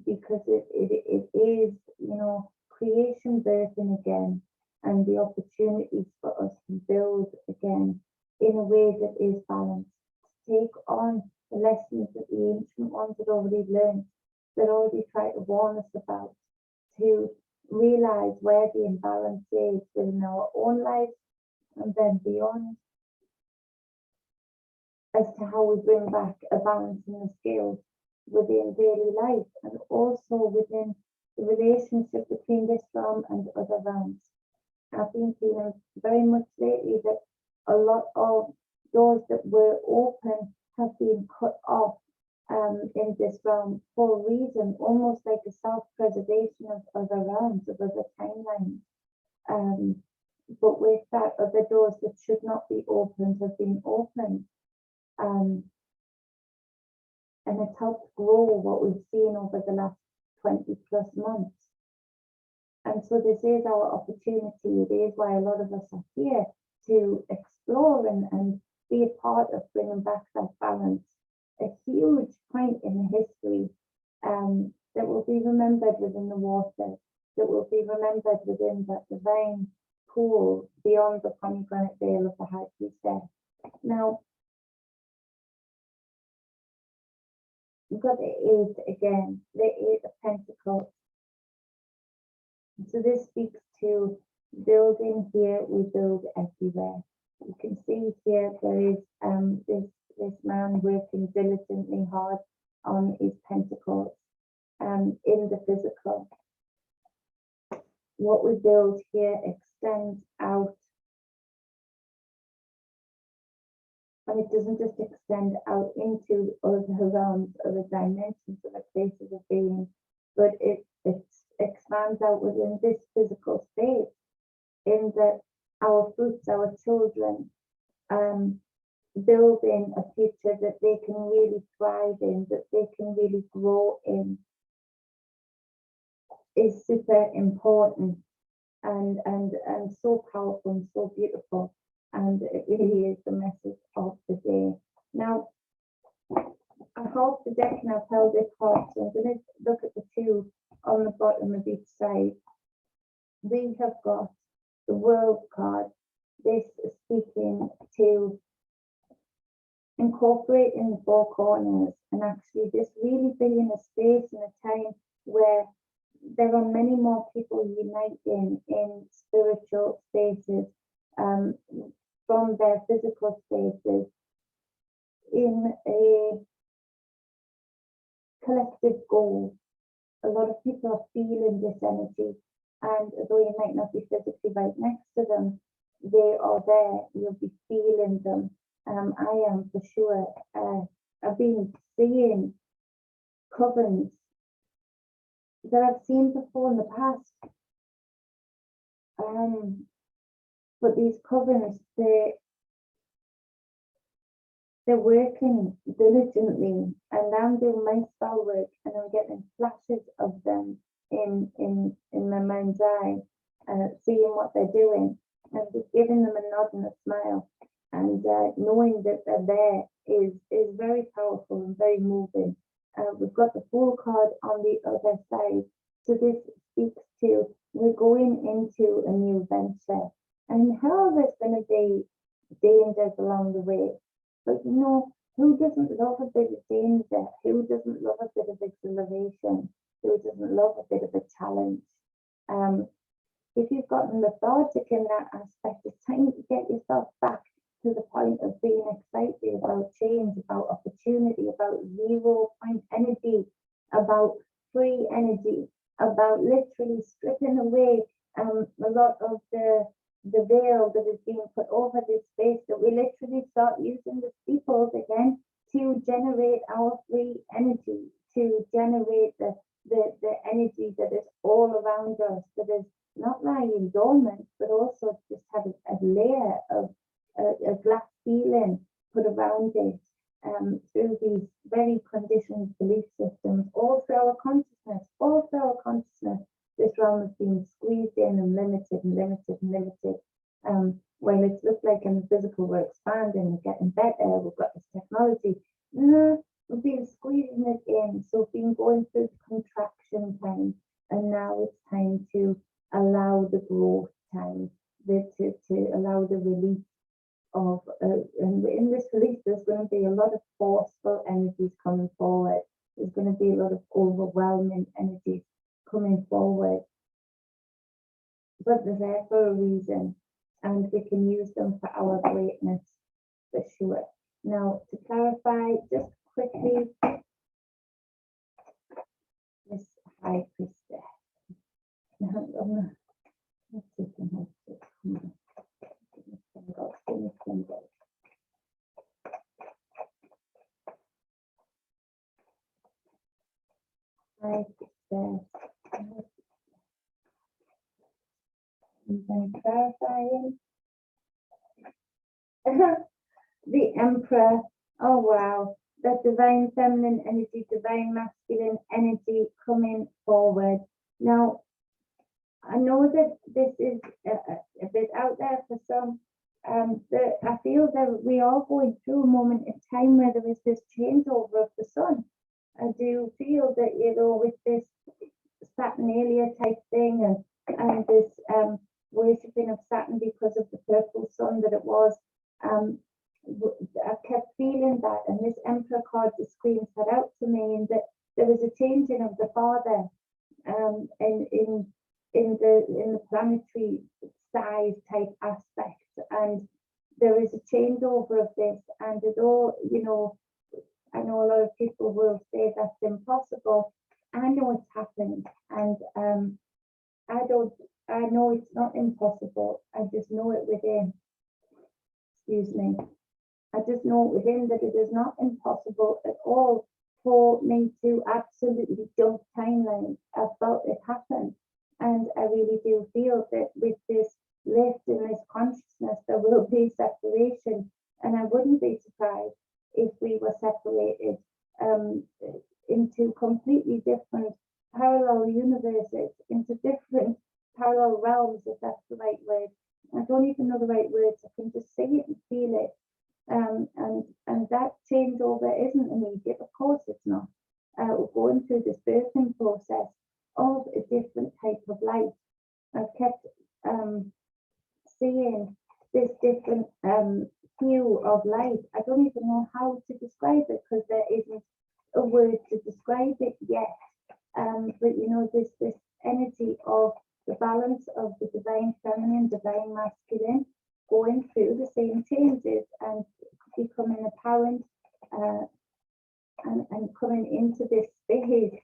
B: because it is, you know, creation birthing again and the opportunities for us to build again in a way that is balanced, to take on the lessons that the ancient ones had already learned, that already tried to warn us about, to realize where the imbalance is within our own lives and then beyond, as to how we bring back a balance in the scales within daily life and also within the relationship between this realm and other realms. I've been feeling very much lately that a lot of doors that were open have been cut off in this realm for a reason, almost like a self-preservation of other realms, of other timelines. But with that, other doors that should not be opened have been opened. And it's helped grow what we've seen over the last 20 plus months. And so this is our opportunity. It is why a lot of us are here to explore and be a part of bringing back that balance. A huge point in history that will be remembered within the water, that will be remembered within that divine pool beyond the pomegranate veil of the High Priestess. Now, we've got the Eight again, the Eight of Pentacles. So this speaks to building here, we build everywhere. You can see here there is this this man working diligently hard on his pentacles in the physical. What we build here extends out, and it doesn't just extend out into other realms, other dimensions, other places of being, but it expands out within this physical space, in that our fruits, our children, building a future that they can really thrive in, that they can really grow in, is super important and so powerful and so beautiful. And it really is the message of the day. Now, I hold the deck and I've held it hard, so I'm going to look at the two on the bottom of each side. We have got the World card. This is speaking to incorporate in the four corners, and actually this really being a space and a time where there are many more people uniting in spiritual spaces, from their physical spaces, in a collective goal. A lot of people are feeling this energy, and though you might not be physically right next to them, they are there. You'll be feeling them. I am for sure. I've been seeing covens that I've seen before in the past. But these covens, they're working diligently, and I'm doing my spell work, and I'm getting flashes of them in my mind's eye, seeing what they're doing, and just giving them a nod and a smile, and knowing that they're there is very powerful and very moving. We've got the Fool card on the other side, so this speaks to we're going into a new venture, and how there's going to be dangers along the way. But you know, who doesn't love a bit of danger? Who doesn't love a bit of exhilaration? Who doesn't love a bit of a challenge? If you've gotten lethargic in that aspect, it's time to get yourself back to the point of being excited about change, about opportunity, about 0 point energy, about free energy, about literally stripping away a lot of the veil that is being put over this space, that we literally start using the steeples again to generate our free energy, to generate the energy that is all around us, that is not lying dormant, but also just have a layer of a glass ceiling put around it, through these very conditioned belief systems, all through our consciousness. This realm is being squeezed in and limited and limited and limited. When it looks like in the physical we're expanding and getting better, we've got this technology. No, we've been squeezing it in. So we've been going through contraction time, and now it's time to allow the growth time, to allow the release of, and in this release there's going to be a lot of forceful energies coming forward. There's going to be a lot of overwhelming energies coming forward, but they're there for a reason, and we can use them for our greatness, for sure. Now, to clarify, just quickly, this High Priestess. Let's see if I can help this. Give me symbols. High Priestess. And then clarifying. The Emperor. Oh wow, that divine feminine energy, divine masculine energy coming forward. Now, I know that this is a bit out there for some. I feel that we are going through a moment in time where there is this changeover of the sun. I do feel that, you know, with this Saturnalia type thing, and this worshipping of Saturn because of the purple sun that it was, I've kept feeling that, and this Emperor card just screams that out to me, and that there was a changing of the father, in the planetary size type aspect, and there is a changeover of this, and although, you know, I know a lot of people will say that's impossible. I know it's happened, and I know it's not impossible. I just know it within. Excuse me. I just know within that it is not impossible at all for me to absolutely jump timelines. I felt it happen. And I really do feel that with this lift in this consciousness, there will be separation. And I wouldn't be surprised if we were separated into completely different parallel universes, into different parallel realms, if that's the right word. I don't even know the right words. I can just see it and feel it. And that changeover isn't immediate. Of course it's not. We're going through this birthing process of a different type of life. I've kept seeing this different hue of light. I don't even know how to describe it because there isn't a word to describe it yet. But you know, this energy of the balance of the divine feminine, divine masculine, going through the same changes and becoming apparent and coming into this space.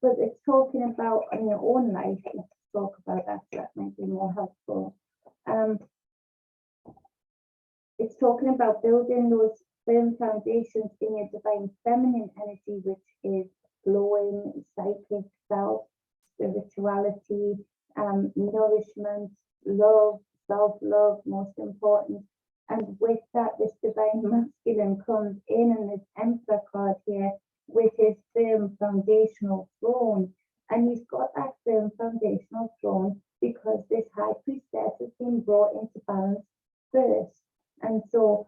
B: But it's talking about in your own life. Let's talk about that. So that might be more helpful. It's talking about building those firm foundations in your divine feminine energy, which is flowing, psychic self, spirituality, nourishment, love, self-love, most important. And with that, this divine masculine comes in, and this Emperor card here with his firm foundational throne. And he's got that firm foundational throne because this high priestess has been brought into balance first. And so,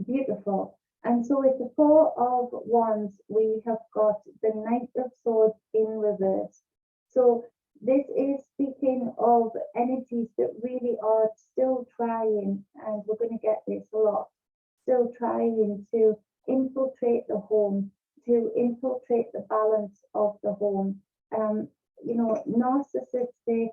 B: beautiful. And so with the Four of Wands, we have got the Knight of Swords in reverse. So this is speaking of energies that really are still trying, and we're going to get this a lot, still trying to infiltrate the home, to infiltrate the balance of the home. You know, narcissistic,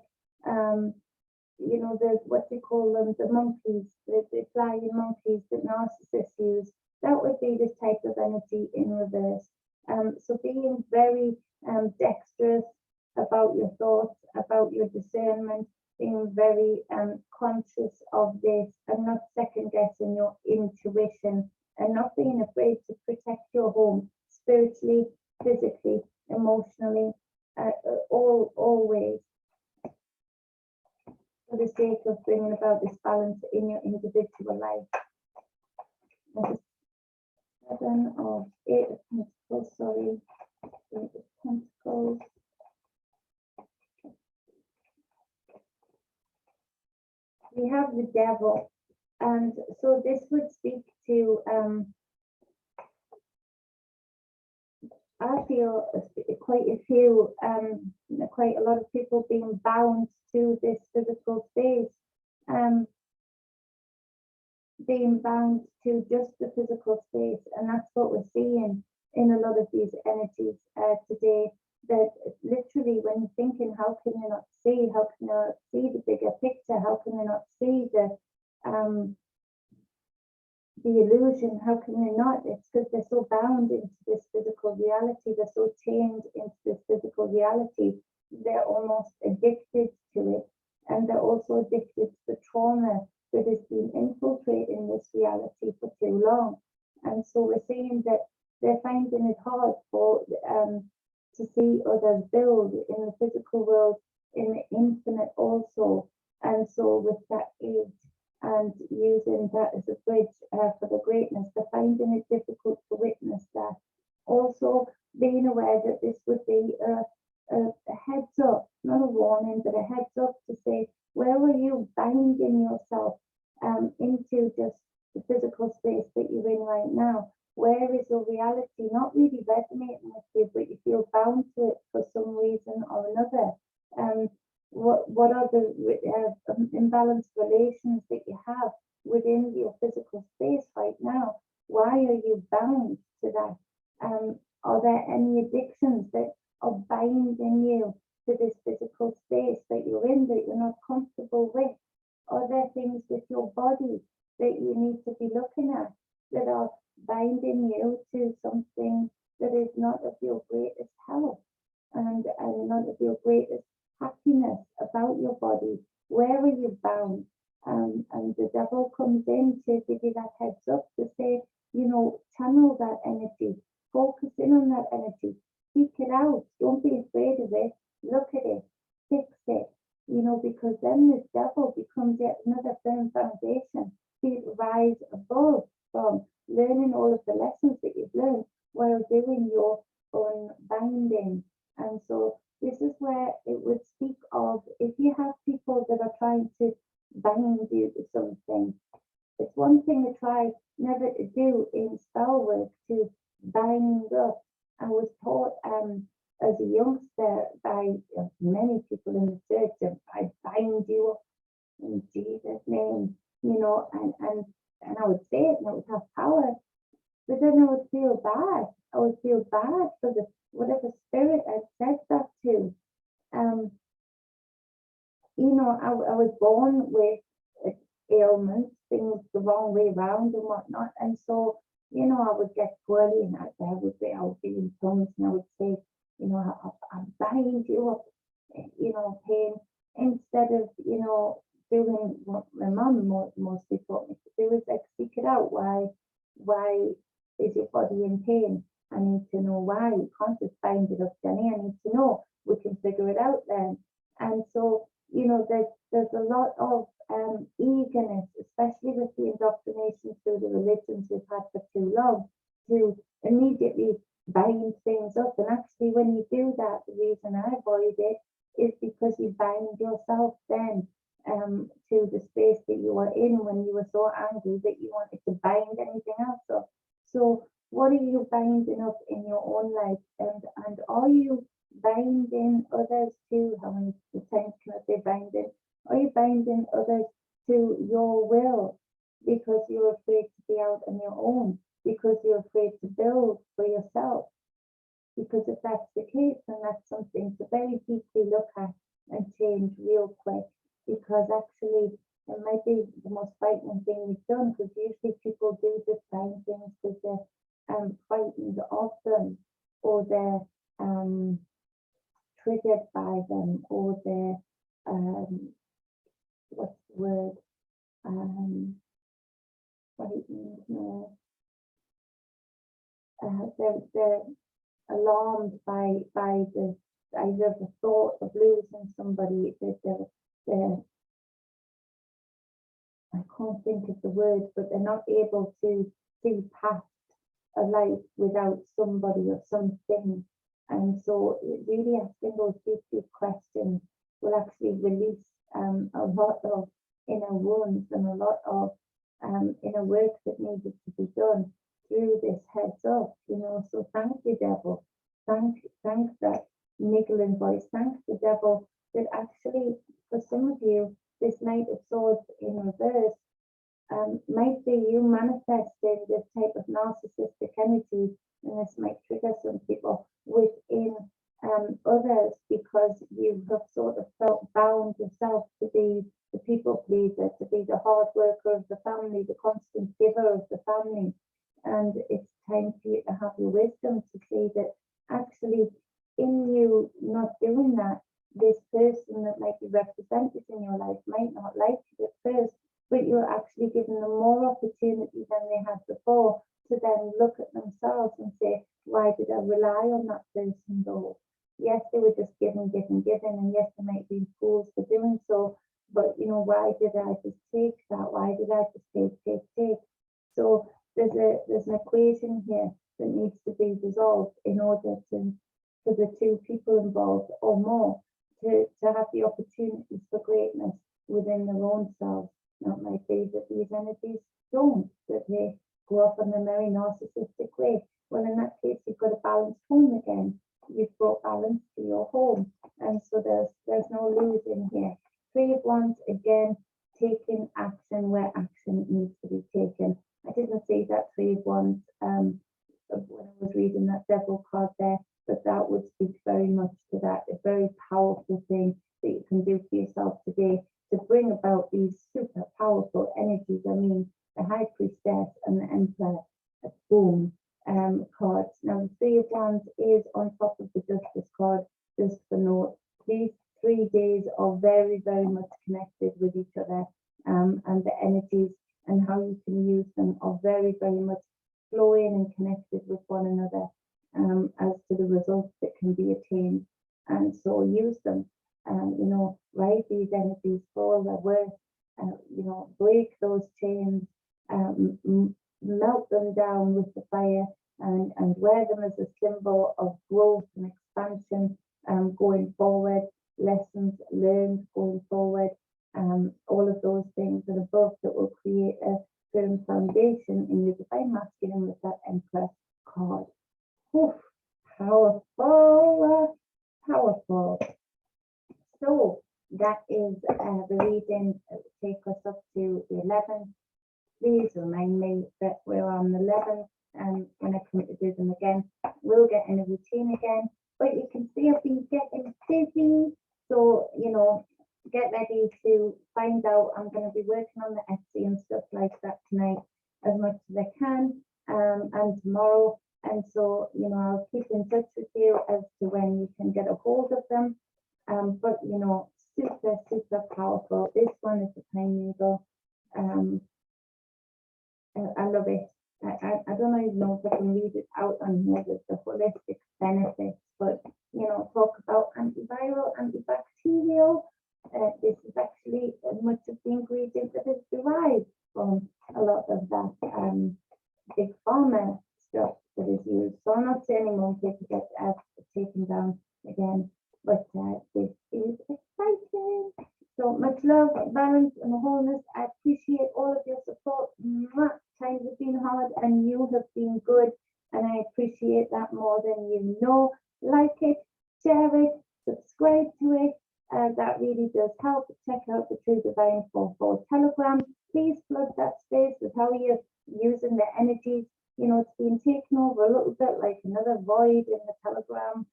B: you know, the what they call them, the monkeys, the flying monkeys that narcissists use. That would be this type of energy in reverse. So being very dexterous about your thoughts, about your discernment, being very conscious of this and not second guessing your intuition, and not being afraid to protect your home spiritually, physically, emotionally, always, for the sake of bringing about this balance in your individual life. Seven of Eight of Pentacles, sorry, Eight of Pentacles. We have the Devil, and so this would speak to, I feel quite a lot of people being bound to this physical space, being bound to just the physical space, and that's what we're seeing in a lot of these energies today. That literally, when you're thinking, how can they not see? How can they not see the bigger picture? How can they not see the illusion? How can they not? It's because they're so bound into this physical reality. They're so chained into this physical reality. They're almost addicted to it, and they're also addicted to the trauma that has been infiltrating this reality for too long. And so we're seeing that they're finding it hard for to see others build in the physical world, in the infinite also. And so with that age and using that as a bridge for the greatness, they're finding it difficult to witness that. Also being aware that this would be a heads up, not a warning, but a heads up to say, where are you binding yourself into just the physical space that you're in right now? Where is your reality not really resonating with you, but you feel bound to it for some reason or another? What are the imbalanced relations that you have within your physical space right now? Why are you bound to that? Are there any addictions that are binding you to this physical space that you're in that you're not comfortable with? Are there things your body that you need to be looking at that are binding you to something that is not of your greatest health and not of your greatest happiness about your body? Where are you bound? And the devil comes in to give you that heads up to say, channel that energy, focus in on that energy, speak it out, don't be afraid of it, look at it, fix it, because then the devil becomes yet another firm foundation for you to rise above from learning all of the lessons that you've learned while doing your own binding. And so this is where it would speak of, if you have people that are trying to bind you to something, it's one thing to try never to do in spell work, to bind up. I was taught as a youngster by many people in the church, I bind you up in Jesus' name, and I would say it and it would have power, but then I would feel bad. I would feel bad for the whatever spirit I'd said that to. I was born with ailments, things the wrong way around and whatnot, and so I would get poorly, and I would be in tongues, and I would say, I'm bind you up, pain, instead of doing what my mum mostly taught me to do, is like seek it out. Why is your body in pain? I need to know why. You can't just bind it up, Jenny. I need to know. We can figure it out then. And so, there's a lot of eagerness, especially with the indoctrination through the religions we've had for too long, to immediately bind things up. And actually, when you do that, the reason I avoid it is because you bind yourself then to the space that you were in when you were so angry that you wanted to bind anything else up. So what are you binding up in your own life? And are you binding others to, how many times can I say binding? Are you binding others to your will because you're afraid to be out on your own, because you're afraid to build for yourself? Because if that's the case, then that's something to very deeply look at and change real quick, because actually it might be the most frightening thing you've done, because usually people do just bind things because they're frightened of them, or they're triggered by them, or they're what's the word, frightened, no, they're alarmed by the either the thought of losing somebody, they're I can't think of the word, but they're not able to see past a life without somebody or something. And so really asking those deep questions will actually release a lot of inner wounds and a lot of inner work that needed to be done through this heads up, So thank you, devil. Thank that niggling voice. Thank the devil that actually, for some of you, this Knight of Swords in reverse might be you manifesting this type of narcissistic energy, and this might trigger some people within others, because you have sort of felt bound yourself to be the people pleaser, to be the hard worker of the family, the constant giver of the family. And it's time for you to have your wisdom to see that actually in you not doing that, this person that might be represented in your life might not like you at first, but you're actually giving them more opportunity than they had before to then look at themselves and say, why did I rely on that person though? Yes, they were just giving, and yes, they might be fools for doing so, but why did I just take that? Why did I just take? So there's an equation here that needs to be resolved in order for the two people involved or more to have the opportunities for greatness within their own selves. Now, it might be that these energies don't, that they go off in a very narcissistic way. Well, in that case, you've got a balanced home again. You've brought balance to your home. And so there's no losing here. Three of Wands, again, taking action where action needs to be taken. I didn't say that Three of Wands when I was reading that Devil card there, but that would speak very much to that, a very powerful thing that you can do for yourself today to bring about these super powerful energies energies, I mean the High Priestess and the Emperor, boom, cards. Now the Three of Wands is on top of the Justice card, just for note. These 3 days are very, very much connected with each other, and the energies and how you can use them are very, very much flowing and connected with one another, as to the results that can be attained. And so use them, you know, ride these energies for all their worth, you know, break those chains, melt them down with the fire, and wear them as a symbol of growth and expansion, going forward, lessons learned going forward, all of those things and above that will create a firm foundation in your divine masculine with that Emperor card. Oof, powerful, powerful. So that is the reading that will take us up to the 11th. Please remind me that we're on the 11th, and when I come to do them again, we'll get in a routine again. But you can see I've been getting busy, so you know, get ready to find out. I'm going to be working on the Etsy and stuff like that tonight as much as I can, and tomorrow. And so, you know, I'll keep in touch with you as to when you can get a hold of them. But you know, super, super powerful. This one is the Pine Needle. I love it. I don't even know if I can read it out on here with the holistic benefits, but you know, talk about antiviral, antibacterial. This is actually much of the ingredient that is derived from a lot of that big pharma stuff that is used. So I'm not saying more to get taken down again, but this is exciting. So much love, balance, and wholeness. I appreciate all of your support. Times have been hard and you have been good, and I appreciate that more than you know. Like it, share it, subscribe to it. That really does help. Check out the True Divine 4/4 Telegram. Please flood that space with how you're using the energies. You know, it's been taken over a little bit like another void in the Telegram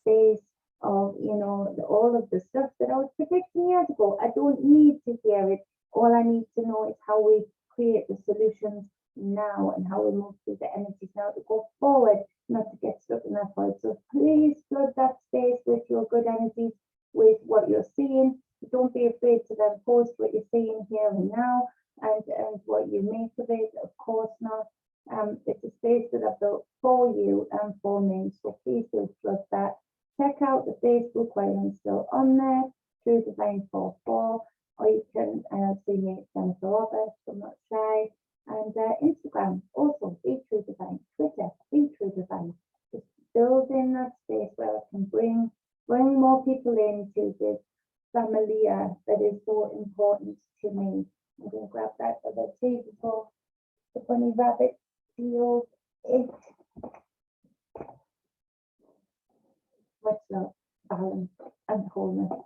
B: space of, you know, all of the stuff that I was predicting years ago. I don't need to hear it. All I need to know is how we create the solutions now and how we move through the energies now to go forward, not to get stuck in that void. So please flood that space with your good energies, with what you're seeing. Don't be afraid to then post what you're seeing here and now, and what you make of it. Of course not. It's a space that I've built for you and for me. So please do flood that. Check out the Facebook while I'm still on there, True Divine 4/4, or you can see me at Jennifer Roberts, I'm not shy, and Instagram, also Be True Divine, Twitter, Be True Divine. Just building that space where I can bring more people into this familiar that is so important to me. I'm going to grab that other tea before the bunny rabbit steals it. Much love, balance, and wholeness.